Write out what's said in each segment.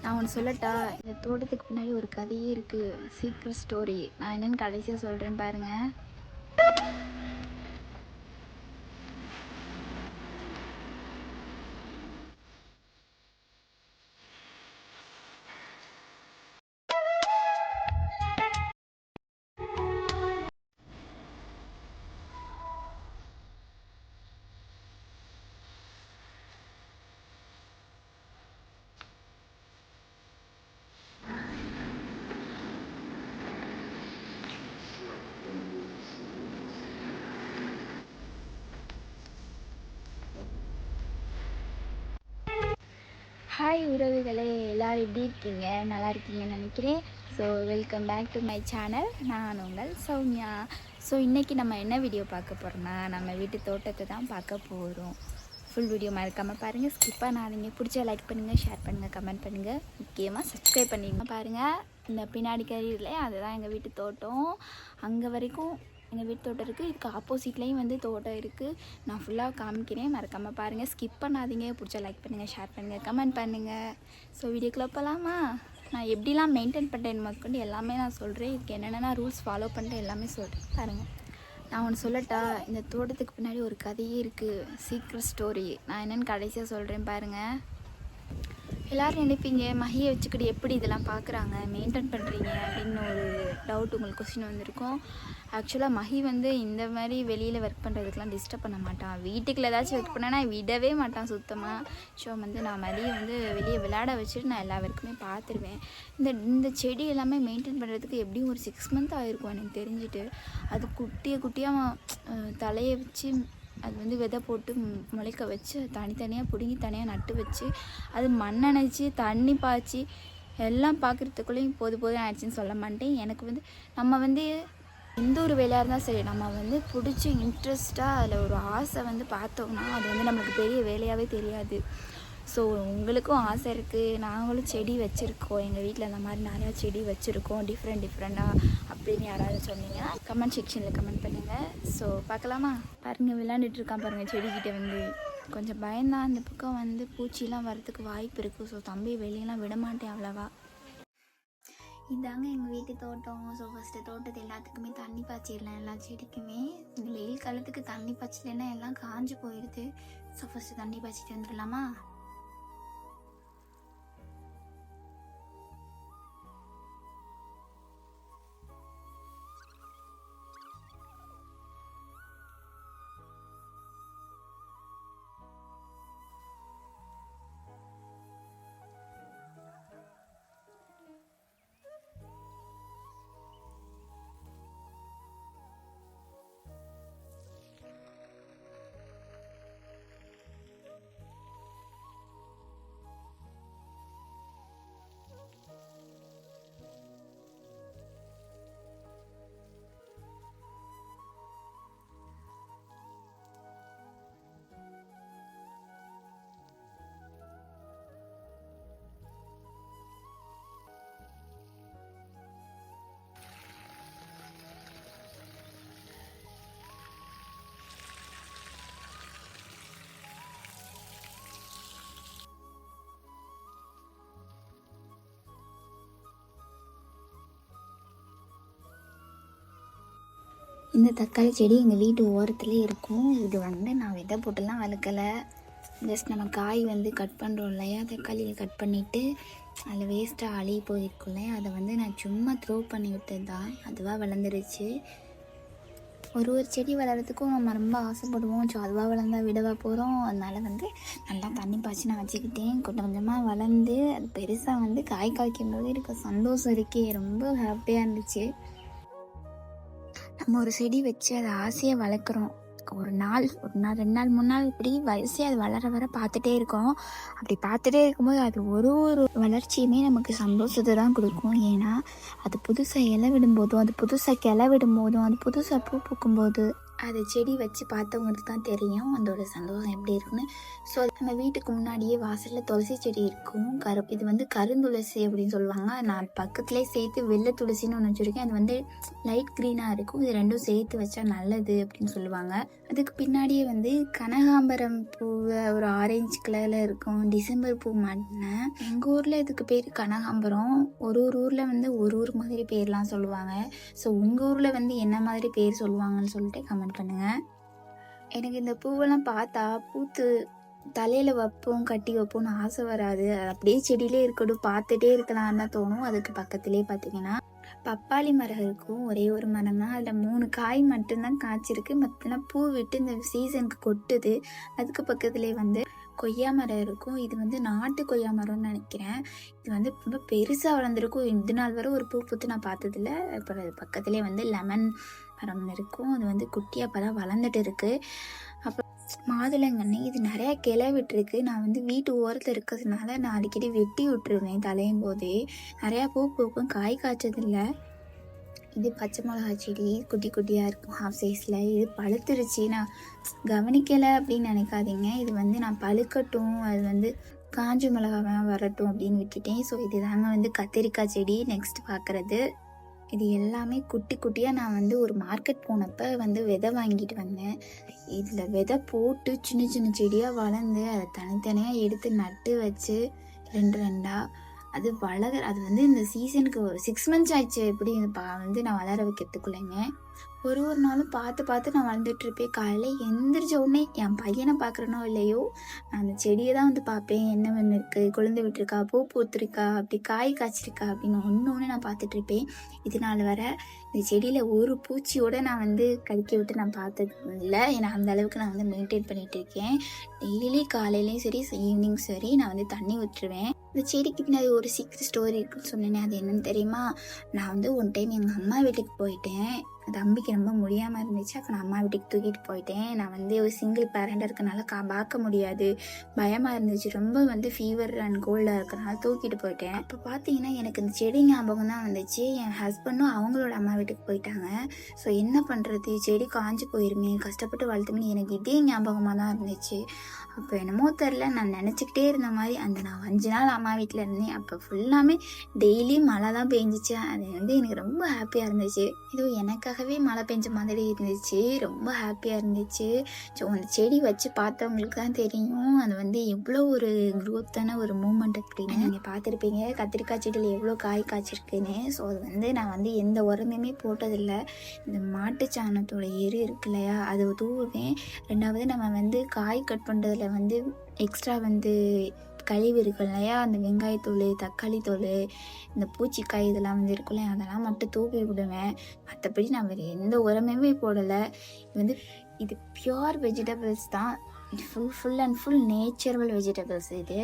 நான் ஒன்று சொல்லட்டா, இந்த தோட்டத்துக்கு பின்னாடி ஒரு கதையே இருக்குது, சீக்ரெட் ஸ்டோரி. நான் என்னென்னு கடைசியாக சொல்கிறேன் பாருங்கள். ஹாய் உறவுகளே, எல்லோரும் எப்படி இருக்கீங்க? நல்லா இருக்கீங்கன்னு நினைக்கிறேன். So welcome back to my channel. நான் உங்கள் சௌமியா. ஸோ இன்றைக்கி நம்ம என்ன வீடியோ பார்க்க போகிறோம்னா, நம்ம வீட்டு தோட்டத்தை தான் பார்க்க போகிறோம். ஃபுல் வீடியோ மறக்காமல் பாருங்கள், ஸ்கிப் பண்ணாதீங்க. பிடிச்சா லைக் பண்ணுங்கள், ஷேர் பண்ணுங்கள், கமெண்ட் பண்ணுங்கள், முக்கியமாக சப்ஸ்கிரைப் பண்ணிடுங்க. பாருங்கள், இந்த பின்னாடி கறியிலே அதுதான் எங்கள் வீட்டு தோட்டம். அங்கே வரைக்கும் எங்கள் வீட்டு தோட்டம் இருக்குது. இதுக்கு ஆப்போசிட்லேயும் வந்து தோட்டம் இருக்குது. நான் ஃபுல்லாக காமிக்கிறேன், மறக்காமல் பாருங்கள், ஸ்கிப் பண்ணாதீங்க. பிடிச்சா லைக் பண்ணுங்கள், ஷேர் பண்ணுங்கள், கமெண்ட் பண்ணுங்கள். ஸோ வீடியோக்குள்ளே போகலாமா? நான் எப்படிலாம் மெயின்டைன் பண்ணுறேன் மக்கள் எல்லாமே நான் சொல்கிறேன். இதுக்கு என்னென்ன ரூல்ஸ் ஃபாலோ பண்ணுறேன் எல்லாமே சொல்கிறேன் பாருங்கள். நான் ஒன்று சொல்லட்டா, இந்த தோட்டத்துக்கு பின்னாடி ஒரு கதையே இருக்குது, சீக்ரெட் ஸ்டோரி. நான் என்னென்னு கடைசியாக சொல்கிறேன் பாருங்கள். எல்லோரும் நினைப்பீங்க, மகியை வச்சுக்கிட்டு எப்படி இதெல்லாம் பார்க்குறாங்க, மெயின்டைன் பண்ணுறீங்க அப்படின்னு ஒரு டவுட் உங்களுக்கு கொஸ்டின் வந்திருக்கும். ஆக்சுவலாக மகி வந்து இந்த மாதிரி வெளியில் ஒர்க் பண்ணுறதுக்கெலாம் டிஸ்டர்ப் பண்ண மாட்டான். வீட்டுக்குள்ள ஏதாச்சும் ஒர்க் பண்ணேன்னா விடவே மாட்டான் சுத்தமாக. ஸோ வந்து நான் மதியம் வந்து வெளியே விளையாட வச்சுட்டு நான் எல்லா ஒர்க்குமே பார்த்துருவேன். இந்த செடி எல்லாமே மெயின்டைன் பண்ணுறதுக்கு எப்படியும் ஒரு 6 மந்த் ஆகிருக்கும் எனக்கு தெரிஞ்சுட்டு. அது குட்டியாக தலையை வச்சு அது வந்து விதை போட்டு முளைக்க வச்சு தனித்தனியாக பிடுங்கி தனியாக நட்டு வச்சு அது மண்ணணைச்சி தண்ணி பாய்ச்சி எல்லாம் பார்க்குறதுக்குள்ளேயும் போதும் ஆயிடுச்சுன்னு சொல்ல மாட்டேன். எனக்கு வந்து நம்ம வந்து எந்த ஒரு வேலையாக இருந்தால் சரி, நம்ம வந்து பிடிச்சி இன்ட்ரெஸ்ட்டாக அதில் ஒரு ஆசை வந்து பார்த்தோம்னா அது வந்து நமக்கு பெரிய வேலையாகவே தெரியாது. ஸோ உங்களுக்கும் ஆசை இருக்குது, நாங்களும் செடி வச்சுருக்கோம், எங்கள் வீட்டில் அந்த மாதிரி நிறையா செடி வச்சுருக்கோம் டிஃப்ரெண்ட்டாக அப்படின்னு யாராவது சொன்னீங்கன்னா கமெண்ட் செக்ஷனில் கமெண்ட் பண்ணுங்கள். ஸோ பார்க்கலாமா? பாருங்கள், விளையாண்டுட்ருக்கான் பாருங்கள் செடிக்கிட்ட வந்து. கொஞ்சம் பயந்தான், அந்த பக்கம் வந்து பூச்சிலாம் வரத்துக்கு வாய்ப்பு இருக்குது. ஸோ தம்பி வெளியெல்லாம் விட மாட்டேன் அவ்வளவா. இதாங்க எங்கள் வீட்டு தோட்டம். ஸோ ஃபஸ்ட்டு தோட்டத்தை எல்லாத்துக்குமே தண்ணி பாய்ச்சிடலாம், எல்லா செடிக்குமே. இந்த வெயில் காலத்துக்கு தண்ணி பாய்ச்சலைன்னா எல்லாம் காஞ்சி போயிடுது. ஸோ ஃபஸ்ட்டு தண்ணி பாய்ச்சிட்டு வந்துடலாமா? இந்த தக்காளி செடி எங்கள் வீட்டு ஓரத்துலேயே இருக்கும். இது வந்து நான் விதை போட்டுலாம் வளர்க்கலை. ஜஸ்ட் நம்ம காய் வந்து கட் பண்ணுறோம் இல்லையா, தக்காளியை கட் பண்ணிவிட்டு அதில் வேஸ்ட்டாக அழுகி போயிருக்கும் இல்லையா, அதை வந்து நான் சும்மா த்ரோ பண்ணி விட்டது தான். அதுவாக வளர்ந்துருச்சு. ஒரு செடி வளர்கிறதுக்கும் நம்ம ரொம்ப ஆசைப்படுவோம். ஸோ அதுவாக வளர்ந்தால் விடவா போகிறோம். அதனால் வந்து நல்லா தண்ணி பாய்ச்சி நான் வச்சுக்கிட்டேன். கொஞ்சம் கொஞ்சமாக வளர்ந்து அது பெருசாக வந்து காய் காய்க்கும் போது இருக்க சந்தோஷம் இருக்கே, ரொம்ப ஹாப்பியாக இருந்துச்சு. நம்ம ஒரு செடி வச்சு அதை ஆசையாக வளர்க்குறோம். ஒரு நாள் 2 நாள் 3 நாள் இப்படி வயசே அது வளர பார்த்துட்டே இருக்கோம். அப்படி பார்த்துட்டே இருக்கும்போது அது ஒரு வளர்ச்சியுமே நமக்கு சந்தோஷத்தை தான் கொடுக்கும். ஏன்னா அது புதுசாக இலை விடும்போதும், அது புதுசாக கிளை விடும்போதும், அது புதுசாக பூ பூக்கும்போது அது செடி வச்சு பார்த்தவங்களுக்கு தான் தெரியும் அதோட சந்தோஷம் எப்படி இருக்குன்னு. ஸோ நம்ம வீட்டுக்கு முன்னாடியே வாசலில் துளசி செடி இருக்கும். இது வந்து கருந்துளசி அப்படின்னு சொல்லுவாங்க. நான் பக்கத்துலேயே சேர்த்து வெள்ளை துளசின்னு ஒன்று வச்சுருக்கேன். அது வந்து லைட் க்ரீனாக இருக்கும். இது ரெண்டும் சேர்த்து வச்சா நல்லது அப்படின்னு சொல்லுவாங்க. அதுக்கு பின்னாடியே வந்து கனகாம்பரம் பூ ஒரு ஆரஞ்சு கலரில் இருக்கும். டிசம்பர் பூ மாட்டினேன். எங்கள் ஊரில் இதுக்கு பேர் கனகாம்பரம். ஒரு ஊரில் வந்து ஒரு மாதிரி பேர்லாம் சொல்லுவாங்க. ஸோ உங்கள் ஊரில் வந்து என்ன மாதிரி பேர் சொல்லுவாங்கன்னு சொல்லிட்டு கமெண்ட் பண்ணுங்கள். எனக்கு இந்த பூவெல்லாம் பார்த்தா பூத்து தலையில் வைப்போம் கட்டி வைப்போம்னு ஆசை வராது. அது அப்படியே செடியிலே இருக்கட்டும், பார்த்துட்டே இருக்கலாம்னு தான் தோணும். அதுக்கு பக்கத்துலேயே பார்த்தீங்கன்னா பப்பாளி மரம் இருக்கும். ஒரே ஒரு மரம் தான். அதில் 3 காய் மட்டும்தான் காய்ச்சிருக்கு. மற்றெல்லாம் பூ விட்டு இந்த சீசனுக்கு கொட்டுது. அதுக்கு பக்கத்துலேயே வந்து கொய்யா மரம் இருக்கும். இது வந்து நாட்டு கொய்யா மரம்னு நினைக்கிறேன். இது வந்து ரொம்ப பெருசாக வளர்ந்துருக்கும். இது நாள் வரை ஒரு பூ பூத்து நான் பார்த்ததில்ல. அப்புறம் அது பக்கத்துலேயே வந்து லெமன் மரம் இருக்கும். அது வந்து குட்டியாக அப்போ தான் வளர்ந்துட்டு இருக்குது. அப்புறம் மாதுளங்கன்னு இது நிறையா கிளை விட்டுருக்கு. நான் வந்து வீட்டு ஓரத்தில் இருக்கிறதுனால நான் அடிக்கடி வெட்டி விட்டுருவேன் தலையும் போதே. நிறையா பூ பூக்கும், காய் காய்ச்சதில்லை. இது பச்சை மிளகா செடி குட்டி குட்டியாக இருக்கும் ஹாஃப் சைஸில். இது பழுத்துருச்சு, நான் கவனிக்கலை அப்படின்னு நினைக்காதீங்க. இது வந்து நான் பழுக்கட்டும், அது வந்து காஞ்ச மிளகாய் வரட்டும் அப்படின்னு விட்டுட்டேன். ஸோ இது தாங்க வந்து கத்திரிக்காய் செடி நெக்ஸ்ட் பார்க்குறது. இது எல்லாமே குட்டி குட்டியாக நான் வந்து ஒரு மார்க்கெட் போனப்போ வந்து விதை வாங்கிட்டு வந்தேன். இதில் விதை போட்டு சின்ன சின்ன செடியாக வளர்ந்து அதை தனித்தனியாக எடுத்து நட்டு வச்சு 2 அது அது வந்து இந்த சீசனுக்கு ஒரு 6 months ஆயிடுச்சு. எப்படி வந்து நான் வளர வைக்கிறதுக்குள்ளேங்க. ஒரு நாளும் பார்த்து நான் வளர்ந்துட்டுருப்பேன். காலையில் எந்திரிச்ச உடனே என் பையனை பார்க்குறனோ இல்லையோ, நான் அந்த செடியை தான் வந்து பார்ப்பேன். என்ன ஒன்று இருக்குது, குழந்தை விட்டுருக்கா, பூ பூத்துருக்கா, அப்படி காய் காய்ச்சிருக்கா அப்படின்னு ஒன்று நான் பார்த்துட்ருப்பேன். இதனால் வர இந்த செடியில் ஒரு பூச்சியோடு நான் வந்து கடிக்க விட்டு நான் பார்த்தது இல்லை. ஏன்னா அந்த அளவுக்கு நான் வந்து மெயின்டைன் பண்ணிகிட்டு இருக்கேன். டெய்லி காலையிலையும் சரி ஈவினிங் சரி நான் வந்து தண்ணி ஊற்றுருவேன். இந்த செடிக்கு பின்னாடி ஒரு சீக்ரெட் ஸ்டோரி இருக்குன்னு சொன்னேனே, அது என்னன்னு தெரியுமா? நான் வந்து ஒன் டைம் எங்கள் அம்மா வீட்டுக்கு போயிட்டேன். தம்பிக்கு ரொம்ப முடியாமல் இருந்துச்சு. அப்போ நான் அம்மா வீட்டுக்கு தூக்கிட்டு போயிட்டேன். நான் வந்து ஒரு சிங்கிள் பேரண்டாக இருக்கனால பார்க்க முடியாது, பயமாக இருந்துச்சு. ரொம்ப வந்து ஃபீவர் அண்ட் கோல்டாக இருக்கிறனால தூக்கிட்டு போயிட்டேன். அப்போ பார்த்தீங்கன்னா எனக்கு இந்த செடி ஞாபகம் தான் வந்துச்சு. என் ஹஸ்பண்டும் அவங்களோட அம்மா வீட்டுக்கு போயிட்டாங்க. ஸோ என்ன பண்ணுறது, செடி காஞ்சி போயிருமே, கஷ்டப்பட்டு வளர்த்துமே, எனக்கு இதே ஞாபகமாக தான் இருந்துச்சு. அப்போ என்னமோ தெரில, நான் நினச்சிக்கிட்டே இருந்த மாதிரி நான் 5 நாள் அம்மா வீட்டில் இருந்தேன். அப்போ ஃபுல்லாமே டெய்லி மழை தான் பெஞ்சிச்சு. அது வந்து எனக்கு ரொம்ப ஹாப்பியாக இருந்துச்சு. இது எனக்காகவே மழை பெஞ்ச மாதிரி இருந்துச்சு. ரொம்ப ஹாப்பியாக இருந்துச்சு. ஸோ அந்த செடி வச்சு பார்த்தவங்களுக்கு தான் தெரியும் அது வந்து எவ்வளோ ஒரு க்ரோத்தான ஒரு மூமெண்ட் அப்படின்னு. நீங்கள் பார்த்துருப்பீங்க கத்திரிக்காய் செடியில் எவ்வளோ காய் காய்ச்சிருக்குன்னு. ஸோ அது வந்து நான் வந்து எந்த உரமுமே போட்டதில்லை. இந்த மாட்டு சாணத்தோட எரு இருக்கு இல்லையா, அது தூவுவேன். 2வது நம்ம வந்து காய் கட் பண்ணுறதுல வந்து எக்ஸ்ட்ரா வந்து கழிவு இருக்கும் இல்லையா, அந்த வெங்காயத்தூள், தக்காளி தூள், இந்த பூச்சிக்காய் இதெல்லாம் வந்து இருக்குல்ல, அதெல்லாம் மட்டும் தூவி விடுவேன். மற்றபடி நான் வேறு எந்த உரமே போடலை. இது பியூர் வெஜிடபிள்ஸ் தான். இது full and full natural vegetables. இது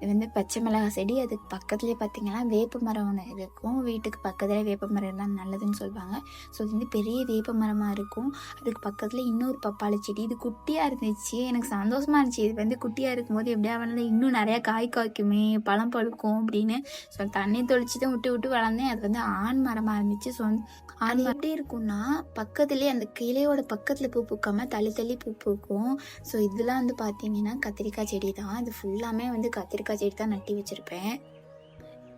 வந்து பச்சை மிளகாய் செடி. அதுக்கு பக்கத்துலேயே பார்த்திங்கன்னா வேப்ப மரம் ஒன்று இருக்கும். வீட்டுக்கு பக்கத்தில் வேப்ப மரம் இருந்தால் நல்லதுன்னு சொல்லுவாங்க. ஸோ இது வந்து பெரிய வேப்ப மரமாக இருக்கும். அதுக்கு பக்கத்தில் இன்னொரு பப்பாளி செடி. இது குட்டியாக இருந்துச்சு, எனக்கு சந்தோஷமாக இருந்துச்சு. இது வந்து குட்டியாக இருக்கும்போது எப்படியா வளர்ந்து இன்னும் நிறையா காய் காய்க்குமே, பழம் பழுக்கும் அப்படின்னு. ஸோ தண்ணி தொளிச்சு தான் விட்டு வளர்ந்தேன். அது வந்து ஆண் மரமாக இருந்துச்சு. ஸோ அது எப்படி இருக்கும்னா பக்கத்துலேயே அந்த கிளையோட பக்கத்தில் பூ பூக்காமல் தள்ளி பூ பூக்கும். ஸோ இதெல்லாம் வந்து பார்த்தீங்கன்னா கத்திரிக்காய் செடி தான். இது ஃபுல்லாமே வந்து கத்திரிக்காய் செடி தான் நட்டி வச்சுருப்பேன்.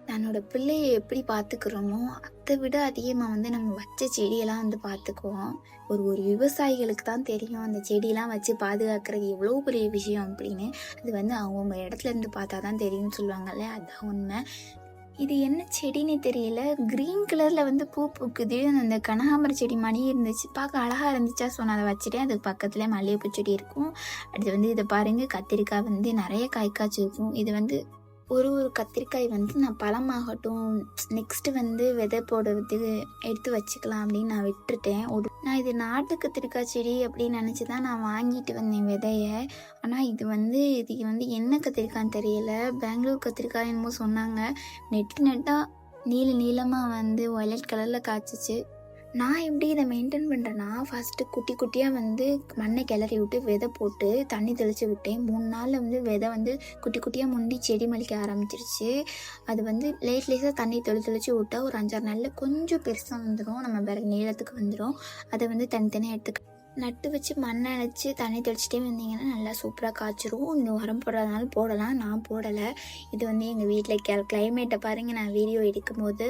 தன்னோட பிள்ளையை எப்படி பார்த்துக்கிறோமோ அதை விட அதிகமாக வந்து நம்ம வச்ச செடியெல்லாம் வந்து பார்த்துக்குவோம். ஒரு விவசாயிகளுக்கு தான் தெரியும் அந்த செடியெல்லாம் வச்சு பாதுகாக்கிறது எவ்வளோ பெரிய விஷயம் அப்படின்னு. அது வந்து அவங்க இடத்துல இருந்து பார்த்தா தான் தெரியும்னு சொல்லுவாங்கல்ல, அதுதான் உண்மை. இது என்ன செடின்னு தெரியல, க்ரீன் கலரில் வந்து பூ பூக்குது. அந்த கனகாம்பர செடி மணி இருந்துச்சு, பார்க்க அழகாக இருந்துச்சா. ஸோ நான் அதை வச்சுட்டேன். அதுக்கு பக்கத்தில் மல்லிகைப்பூ செடி இருக்கும். அடுத்து வந்து இதை பாருங்கள், கத்திரிக்காய் வந்து நிறைய காய் காய்ச்சிருக்கும். இது வந்து ஒரு கத்திரிக்காய் வந்து நான் பழமாகட்டும், நெக்ஸ்ட்டு வந்து விதை போடுறதுக்கு எடுத்து வச்சுக்கலாம் அப்படின்னு நான் விட்டுட்டேன். நான் இது நாட்டு கத்திரிக்காய் செடி அப்படின்னு நினச்சி தான் நான் வாங்கிட்டு வந்தேன் விதையை. ஆனால் இது வந்து என்ன கத்திரிக்காய்ன்னு தெரியல, பெங்களூர் கத்திரிக்காய் என்னமோ சொன்னாங்க. நெட்டாக நீளமாக வந்து வயலட் கலரில் காய்ச்சிச்சு. நான் எப்படி இதை மெயின்டைன் பண்ணுறேன்னா, ஃபஸ்ட்டு குட்டி குட்டியாக வந்து மண்ணை கிளறி விட்டு விதை போட்டு தண்ணி தெளித்து விட்டேன். 3 நாளில் வந்து விதை வந்து குட்டி குட்டியாக முண்டி செடி மலிக்க ஆரம்பிச்சிருச்சு. அது வந்து லேஸாக தண்ணி தெளித்து விட்டால் ஒரு 5-6 நாளில் கொஞ்சம் பெருசாக வந்துடும், நம்ம வேறு நீளத்துக்கு வந்துடும். அதை வந்து தனித்தனியாக நட்டு வச்சு மண்ணை அணைச்சி தண்ணி தெளிச்சிட்டே வந்தீங்கன்னா நல்லா சூப்பராக காய்ச்சிரும். இன்னும் உரம் போடுறதுனால போடலாம், நான் போடலை. இது வந்து எங்கள் வீட்டில் கிளைமேட்டை பாருங்கள். நான் வீடியோ எடுக்கும்போது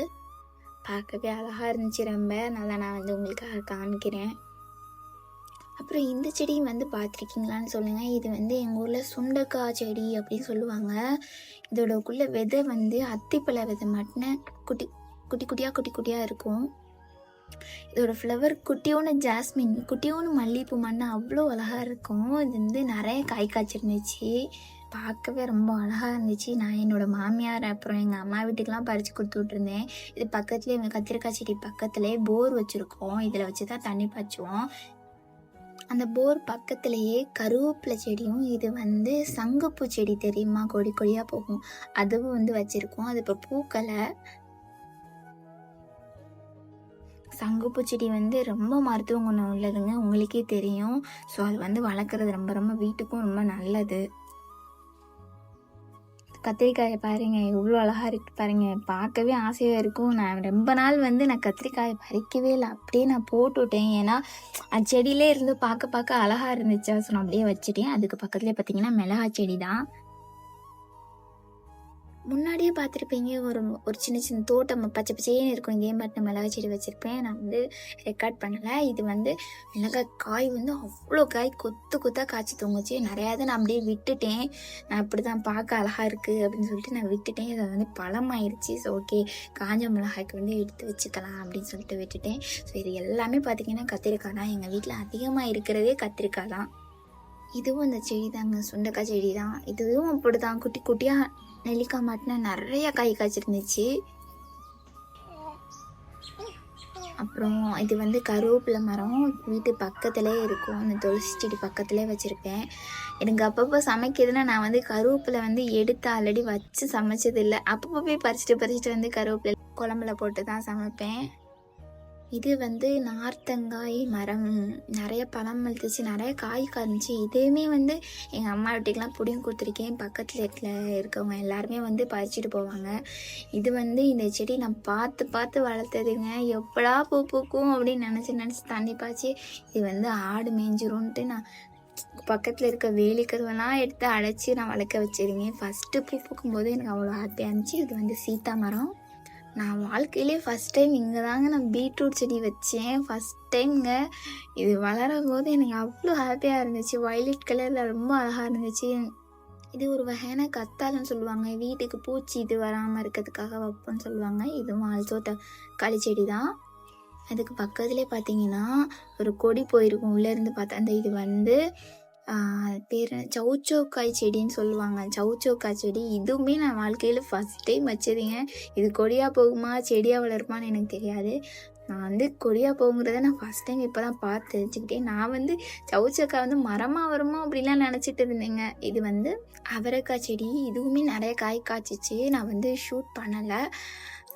பார்க்கவே அழகாக இருந்துச்சு ரொம்ப. அதனால் நான் வந்து உங்களுக்காக காமிக்கிறேன். அப்புறம் இந்த செடியும் வந்து பார்த்துருக்கீங்களான்னு சொல்லுங்கள். இது வந்து எங்கள் ஊரில் சுண்டைக்காய் செடி அப்படின்னு சொல்லுவாங்க. இதோடக்குள்ளே விதை வந்து அத்திப்பழ விதை மட்டும் குட்டி குட்டியாக இருக்கும். இதோட ஃப்ளவர் குட்டியோன்னு ஜாஸ்மின், குட்டியோன்னு மல்லிகைப்பூ மண்ணு அவ்வளோ அழகாக இருக்கும். இது வந்து நிறைய காய் காய்ச்சிருந்துச்சு, பார்க்கவே ரொம்ப அழகாக இருந்துச்சு. நான் என்னோடய மாமியார் அப்புறம் எங்கள் அம்மா வீட்டுக்கெலாம் பறித்து கொடுத்து விட்ருந்தேன். இது பக்கத்துலேயே எங்கள் கத்திரிக்காய் செடி பக்கத்துலேயே போர் வச்சுருக்கோம். இதில் வச்சு தான் தண்ணி பாய்ச்சுவோம். அந்த போர் பக்கத்துலேயே கருவேப்பிலை செடியும், இது வந்து சங்குப்பூ செடி தெரியுமா, கொடியாக போகும், அதுவும் வந்து வச்சுருக்கோம். அது இப்போ பூக்களை. சங்குப்பூ செடி வந்து ரொம்ப மருத்துவ குணம் உள்ளதுங்க, உங்களுக்கே தெரியும். ஸோ அது வந்து வளர்க்குறது ரொம்ப ரொம்ப வீட்டுக்கும் ரொம்ப நல்லது. கத்திரிக்காயை பாருங்கள் எவ்வளோ அழகாக இருக்குது பாருங்கள், பார்க்கவே ஆசையாக இருக்கும். நான் ரொம்ப நாள் வந்து நான் கத்திரிக்காயை பறிக்கவே இல்லை, அப்படியே நான் போட்டுவிட்டேன். ஏன்னா அந்த செடியிலே இருந்து பார்க்க அழகாக இருந்துச்சா, ஸோ நான் அப்படியே வச்சுட்டேன். அதுக்கு பக்கத்துலேயே பார்த்தீங்கன்னா மிளகா செடி தான். முன்னாடியே பார்த்துருப்பீங்க, ஒரு சின்ன தோட்டம் பச்சை பச்சையே இருக்கும். இதே மாதிரி நான் மிளகாய் செடி வச்சுருப்பேன். நான் வந்து ரெக்கார்ட் பண்ணலை. இது வந்து மிளகாய் காய் வந்து அவ்வளோ காய் கொத்தாக காய்ச்சி தொங்குச்சு. நிறையா தான் நான் அப்படியே விட்டுட்டேன். நான் அப்படி தான் பார்க்க அழகாக இருக்குது அப்படின்னு சொல்லிட்டு நான் விட்டுட்டேன். அதை வந்து பழமாயிருச்சு. ஸோ ஓகே, காஞ்ச மிளகாய்க்கு வந்து எடுத்து வச்சுக்கலாம் அப்படின்னு சொல்லிட்டு விட்டுட்டேன். ஸோ இது எல்லாமே பார்த்திங்கன்னா கத்திரிக்காய் தான். எங்கள் வீட்டில் அதிகமாக இருக்கிறதே கத்திரிக்காய் தான். இதுவும் இந்த செடி தாங்க, சுண்டைக்காய் செடி தான். இதுவும் அப்படி தான் குட்டியாக நெல்லிக்காய் மாட்டினா நிறைய காய் காய்ச்சிருந்துச்சு. அப்புறம் இது வந்து கருவேப்பிலை மரம் வீட்டு பக்கத்துலேயே இருக்கும். அந்த துளசி செடி பக்கத்துலேயே வச்சுருப்பேன். எனக்கு அப்பப்போ சமைக்கிறதுனா நான் வந்து கருவேப்பிலை வந்து எடுத்து ஆல்ரெடி வச்சு சமைச்சதில்லை. அப்பப்போ போய் பறிச்சுட்டு வந்து கருவேப்பிலை குழம்புல போட்டு தான் சமைப்பேன். இது வந்து நார்த்தங்காய் மரம், நிறைய பழம் வளர்த்துச்சு, நிறைய காய் காய்ச்சி. இதையுமே வந்து எங்கள் அம்மா வீட்டுக்கெலாம் பிடிங்கி கொடுத்துருக்கேன். பக்கத்தில் இருக்கவங்க எல்லாருமே வந்து பறிச்சுட்டு போவாங்க. இது வந்து இந்த செடி நான் பார்த்து வளர்த்ததுங்க. எப்படா பூ பூக்கும் அப்படின்னு நினச்சி தண்ணி பாய்ச்சி இது வந்து ஆடு மேய்ஞ்சிரும்ன்ட்டு நான் பக்கத்தில் இருக்க வேலிக்கருவெல்லாம் எடுத்து அடைச்சி நான் வளர்க்க வச்சுருங்க. ஃபஸ்ட்டு பூ பூக்கும்போது எனக்கு அவ்வளோ ஹாப்பியாக இருந்துச்சு. இது வந்து சீத்தா மரம். நான் வாழ்க்கையிலே ஃபஸ்ட் டைம் இங்கே தாங்க நான் பீட்ரூட் செடி வச்சேன். ஃபஸ்ட் டைம்ங்க. இது வளரும் போது எனக்கு அவ்வளோ ஹாப்பியாக இருந்துச்சு. வயலட் கலரில் ரொம்ப அழகாக இருந்துச்சு. இது ஒரு வகையான கத்தாழன்னு சொல்லுவாங்க. வீட்டுக்கு பூச்சி இது வராமல் இருக்கிறதுக்காக வைப்போன்னு சொல்லுவாங்க. இதுவும் ஆல்சோ களி செடி தான். அதுக்கு பக்கத்துலேயே பார்த்தீங்கன்னா ஒரு கொடி போயிருக்கும். உள்ளேருந்து பார்த்தா அந்த இது வந்து பேர் சவுச்சோக்காய் செடின்னு சொல்லுவாங்க. சவுச்சோக்காய் செடி இதுவுமே நான் வாழ்க்கையில் ஃபஸ்ட் டைம் வச்சதுங்க. இது கொடியாக போகுமா செடியாக வளருமான்னு எனக்கு தெரியாது. நான் வந்து கொடியாக போகுங்கிறத நான் ஃபஸ்ட் டைம் இப்போ தான் பார்த்து தெரிஞ்சுக்கிட்டேன். நான் வந்து சவுச்சோக்காய் வந்து மரமாக வருமா அப்படிலாம் நினச்சிட்டு இருந்தேங்க. இது வந்து அவரைக்காய் செடி. இதுவுமே நிறைய காய் காய்ச்சிச்சு. நான் வந்து ஷூட் பண்ணலை,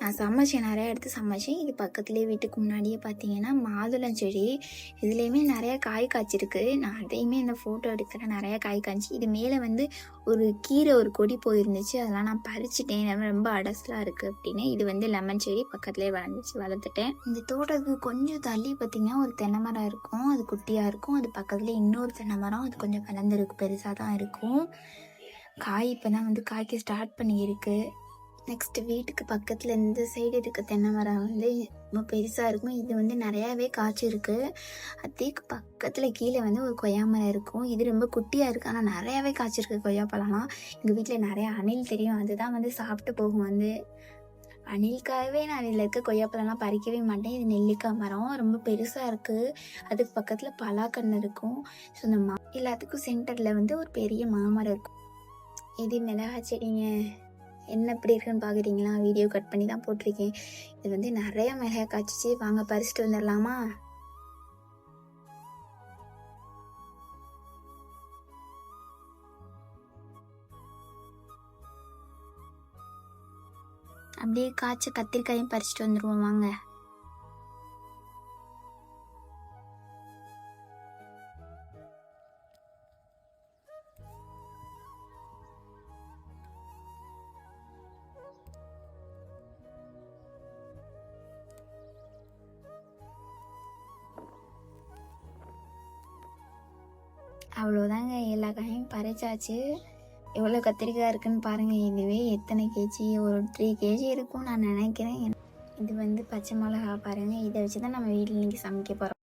நான் சமைச்சேன், நிறையா எடுத்து சமைச்சேன். இது பக்கத்துலேயே வீட்டுக்கு முன்னாடியே பார்த்தீங்கன்னா மாதுளம் செடி. இதுலேயுமே நிறையா காய் காய்ச்சிருக்கு. நான் அதையுமே இந்த ஃபோட்டோ எடுக்கிறேன். நிறையா காய் காய்ச்சி. இது மேலே வந்து ஒரு கீரை ஒரு கொடி போயிருந்துச்சு, அதெல்லாம் நான் பறிச்சுட்டேன். ரொம்ப அடசலாக இருக்குது அப்படின்னு. இது வந்து லெமன் செடி பக்கத்துலேயே வளர்த்துட்டேன். இந்த தோட்டத்துக்கு கொஞ்சம் தள்ளி பார்த்திங்கன்னா ஒரு தென்னை மரம் இருக்கும். அது குட்டியாக இருக்கும். அது பக்கத்துலேயே இன்னொரு தென்னை மரம், அது கொஞ்சம் வளர்ந்துருக்கு, பெருசாக தான் இருக்கும். காய் இப்போ தான் வந்து காய்க்க ஸ்டார்ட் பண்ணியிருக்கு. நெக்ஸ்ட்டு வீட்டுக்கு பக்கத்தில் இந்த சைடு இருக்க தென்னை மரம் வந்து ரொம்ப பெருசாக இருக்கும். இது வந்து நிறையாவே காய்ச்சிருக்கு. அதுக்கு பக்கத்தில் கீழே வந்து ஒரு கொய்யா மரம் இருக்கும். இது ரொம்ப குட்டியாக இருக்குது, ஆனால் நிறையாவே காய்ச்சிருக்கு கொய்யாப்பழம்லாம். எங்கள் வீட்டில் நிறையா அணில் தெரியும், அதுதான் வந்து சாப்பிட்டு போகும். வந்து அணிலுக்காகவே நான் இதில் இருக்க கொய்யாப்பழம்லாம் பறிக்கவே மாட்டேன். இது நெல்லிக்காய் மரம் ரொம்ப பெருசாக இருக்குது. அதுக்கு பக்கத்தில் பலாக்கன்று இருக்கும். ஸோ இந்த எல்லாத்துக்கும் சென்டரில் வந்து ஒரு பெரிய மாமரம் இருக்கும். இது மிளகாய் செடிங்க. என்ன எப்படி இருக்குன்னு பார்க்குறீங்களா? வீடியோ கட் பண்ணி தான் போட்டிருக்கேன். இது வந்து நிறையா மிளகாய் காய்ச்சிச்சு. வாங்க பறிச்சுட்டு வந்துடலாமா? அப்படியே காய்ச்ச கத்திரிக்காயும் பறிச்சுட்டு வந்துடுவோம் வாங்க. அவ்வளோதாங்க, எல்லா காயும் பறிச்சாச்சு. எவ்வளோ கத்திரிக்காய் இருக்குன்னு பாருங்கள். இதுவே எத்தனை கேஜி, ஒரு 3 கேஜி இருக்கும் நான் நினைக்கிறேன். இது வந்து பச்சை மிளகா பாருங்கள். இதை வச்சு தான் நம்ம வீட்டில் இன்றைக்கி சமைக்க போகிறோம்.